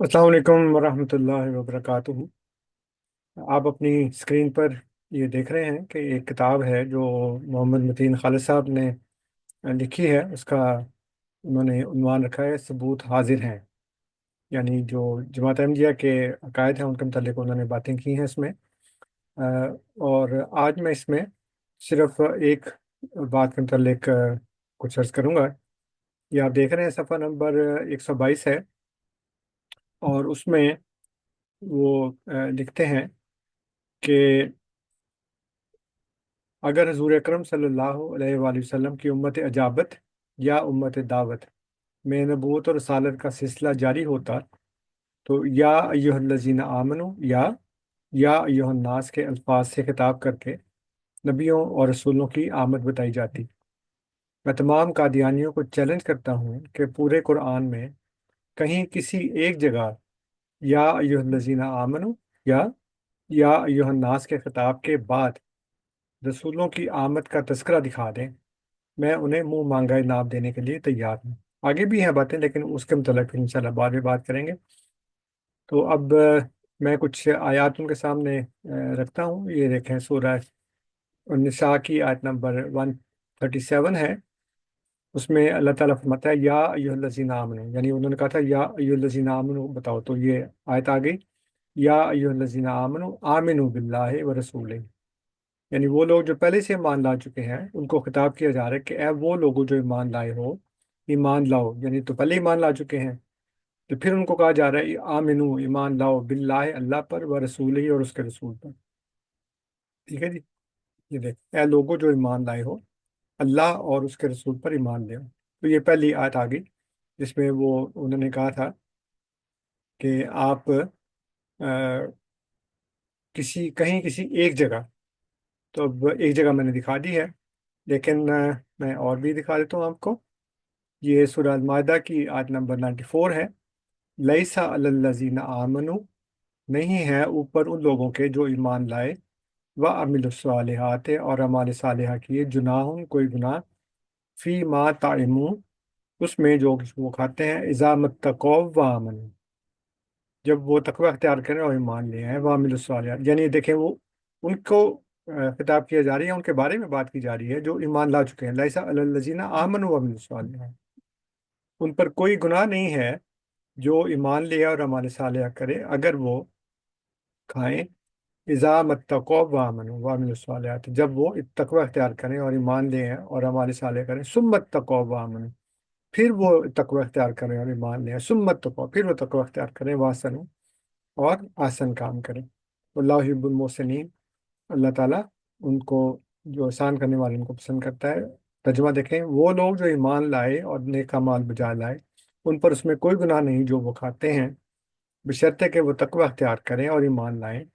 अस्सलाम वालेकुम वरहमतुल्लाहि वबरकातुहू। आप अपनी स्क्रीन पर ये देख रहे हैं कि एक किताब है जो मोहम्मद मतीन खालिद साहब ने लिखी है। उसका उन्होंने उन्वान रखा है सबूत हाजिर हैं। यानी जो जमात अहमदिया के अकायद हैं उनके मुतालिक उन्होंने बातें की हैं इसमें। और आज मैं इसमें सिर्फ एक बात के मुतालिक कुछ अर्ज करूँगा। ये आप देख रहे हैं सफ़ा नंबर 122 है। और उसमें वो लिखते हैं कि अगर हजूर अकरम सल्लल्लाहु अलैहि वसल्लम की उम्मत अजाबत या उम्मत दावत में नबूवत और रसालत का सिलसिला जारी होता तो या अय्युहल्लज़ीना आमनू या अय्युहन्नास के अल्फाज से खिताब करके नबियों और रसूलों की आमद बताई जाती। मैं तमाम कादियानियों को चैलेंज करता हूँ कि पूरे कुरान में कहीं किसी एक जगह या अय्युहल्लज़ीना आमनू या या अय्युहन्नास के खिताब के बाद रसूलों की आमद का तस्करा दिखा दें। मैं उन्हें मुंह मांगा इनाम देने के लिए तैयार हूँ। आगे भी हैं बातें लेकिन उसके मतलब फिर इंशाल्लाह बाद में बात करेंगे। तो अब मैं कुछ आयत उनके सामने रखता हूँ। ये देखें सूरह निसा की आयत नंबर 137 है। उसमें अल्लाह ताला फरमाता है या अय्युहल्लज़ीना आमनू, यानी उन्होंने कहा था या अय्युहल्लज़ीना आमनू बताओ, तो ये आयत आ गई या अय्युहल्लज़ीना आमनू आमिनू बिल्लाहि व रसूलिही। यानी वो लोग जो पहले से ईमान ला चुके हैं उनको खिताब किया जा रहा है कि ऐ वो लोगों जो ईमान लाए हो, ईमान लाओ। यानी तो पहले ईमान ला चुके हैं, तो फिर उनको कहा जा रहा है आमिनू, ईमान लाओ, बिल्लाह अल्लाह पर, व रसूल ही और उसके रसूल पर। ठीक है जी। ये देख, ऐ लोगों जो ईमान लाए हो, अल्लाह और उसके रसूल पर ईमान ले आओ। तो ये पहली आयत आ गई जिसमें वो उन्होंने कहा था कि आप किसी कहीं किसी एक जगह, तो अब एक जगह मैंने दिखा दी है लेकिन मैं और भी दिखा देता हूँ आपको। ये सूरह अल-माइदा की आयत नंबर 94 है। लैसा अलल्लज़ीना आमनू, नहीं है ऊपर उन लोगों के जो ईमान लाए, व अमिलुस्सालिहात और अमाल सालिहा किए, जुनाहुन कोई गुनाह, फी मा ताइमू उसमें जो वो खाते हैं, इज़ा मत्तक़ौ व आमनू जब वो तकवा अख्तियार करें और ईमान ले आए, व अमिलुस्सालिहात। यानी देखें वो उनको खिताब किया जा रही है, उनके बारे में बात की जा रही है जो ईमान ला चुके हैं। लैसा अलल्लज़ीना आमनू व अमिलुस्सालिहात, उन पर कोई गुनाह नहीं है जो ईमान ले और अमाल सालिहा करे अगर वो खाएं। इज़ा मत्तक़ौ व आमनू व अमिलुस्सालिहात, जब वो तकवा अख्तियार करें और ईमान ले आएं और अमाल सालिहा करें। सुम्मत तक़ौ व आमनू, फिर वो तकवा अख्तियार करें और ईमान ले आएं। सुम्मत तक़ौ, फिर वो तकवा अख्तियार करें, वासनू और आसन काम करें। वल्लाहु युहिब्बुल मुहसिनीन, अल्लाह ताला उनको जो एहसान करने वाले उनको पसंद करता है। तर्जुमा देखें, वो लोग जो ईमान लाए और नेक अमाल बजा लाए, उन पर उसमें कोई गुनाह नहीं जो वो खाते हैं, बशर्ते कि वो तकवा अख्तियार करें और ईमान लाएं।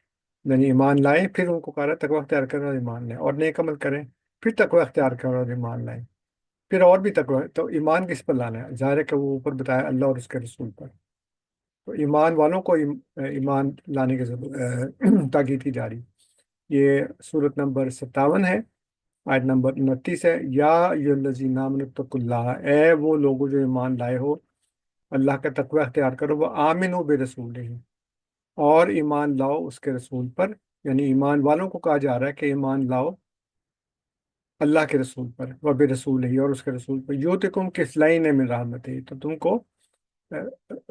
यानी ईमान लाएं, फिर उनको कहा रहा है तकवा अख्तियार करें और ईमान लाएं, और नेक अमल करें, फिर तकवा अख्तियार करें और ईमान लाएं, फिर और भी तकवा। तो ईमान किस पर लाना है? ज़ाहिर है कि वो ऊपर बताया अल्लाह और उसके रसूल पर। तो ईमान वालों को ईमान लाने की ताकीद की जा रही। ये सूरत नंबर 57 है, आयत नंबर 29 है। या अय्युहल्लज़ीना आमनुत्तकुल्लाह, ए वो लोगों जो ईमान लाए हो, अल्लाह का तकवा अख्तियार करो, वो आमिनो बिरसूलिही, और ईमान लाओ उसके रसूल पर। यानी ईमान वालों को कहा जा रहा है कि ईमान लाओ अल्लाह के रसूल पर, व बिरसूलिही और उसके रसूल पर। युतिकुम किफलैन मिन रहमतिही, तो तुमको अ,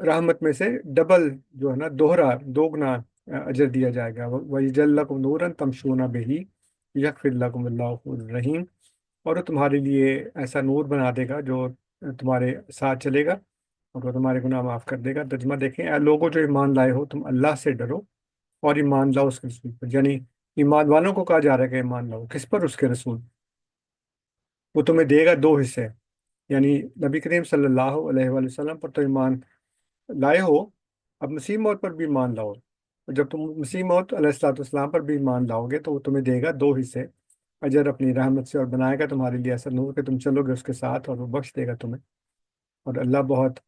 रहमत में से डबल, जो है ना, दोहरा, दोगुना अजर दिया जाएगा। वयजअल लकुम नूरन तमशूना बिही यगफिर लकुम वल्लाहु गफूरुर रहीम, और वो तुम्हारे लिए ऐसा नूर बना देगा जो तुम्हारे साथ चलेगा और वो तुम्हारे गुनाह माफ कर देगा। तर्जुमा देखें, ऐ लोगों जो ईमान लाए हो, तुम अल्लाह से डरो और ईमान लाओ उसके रसूल पर। यानी ईमान वालों को कहा जा रहा है कि ईमान लाओ किस पर? उसके रसूल। वो तुम्हें देगा दो हिस्से। यानी नबी करीम सल्लल्लाहु अलैहि वसल्लम पर तो ईमान लाए हो, अब मसीह मौत पर भी ईमान लाओ। और जब तुम मसीह मौत अलैहिस्सलाम पर भी ईमान लाओगे तो वो तुम्हें देगा दो हिस्से अजर अपनी रहमत से, और बनाएगा तुम्हारे लिए ऐसा नूर कि तुम चलोगे उसके साथ और वो बख्श देगा तुम्हें। और अल्लाह बहुत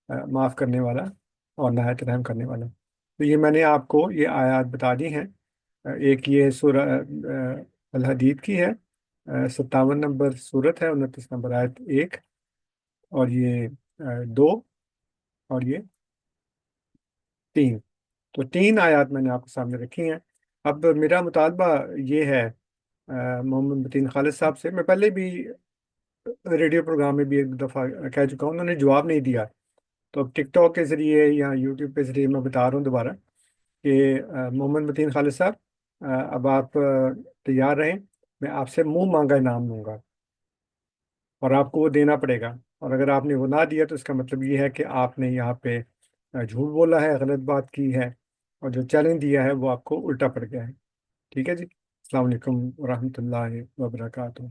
माफ़ करने वाला और नहायत रहम करने वाला। तो ये मैंने आपको ये आयत बता दी हैं। एक ये सूरह अल हदीद की है, 57 नंबर सूरत है, 29 नंबर आयत एक, और ये दो, और ये 3। تو 3 آیات میں نے آپ کے سامنے رکھی ہیں۔ اب میرا مطالبہ یہ ہے محمد متین خالد صاحب سے، میں پہلے بھی ریڈیو پروگرام میں بھی ایک دفعہ کہہ چکا ہوں، انہوں نے جواب نہیں دیا۔ تو اب ٹک ٹاک کے ذریعے یا یوٹیوب کے ذریعے میں بتا رہا ہوں دوبارہ کہ محمد متین خالد صاحب، اب آپ تیار رہیں، میں آپ سے منہ مانگا انعام لوں گا اور آپ کو وہ دینا پڑے گا۔ اور اگر آپ نے وہ نہ دیا تو اس کا مطلب یہ ہے کہ آپ نے یہاں پہ جھوٹ بولا ہے، غلط بات کی ہے، اور جو چیلنج دیا ہے وہ آپ کو الٹا پڑ گیا ہے۔ ٹھیک ہے جی؟ السلام علیکم ورحمۃ اللہ وبرکاتہ۔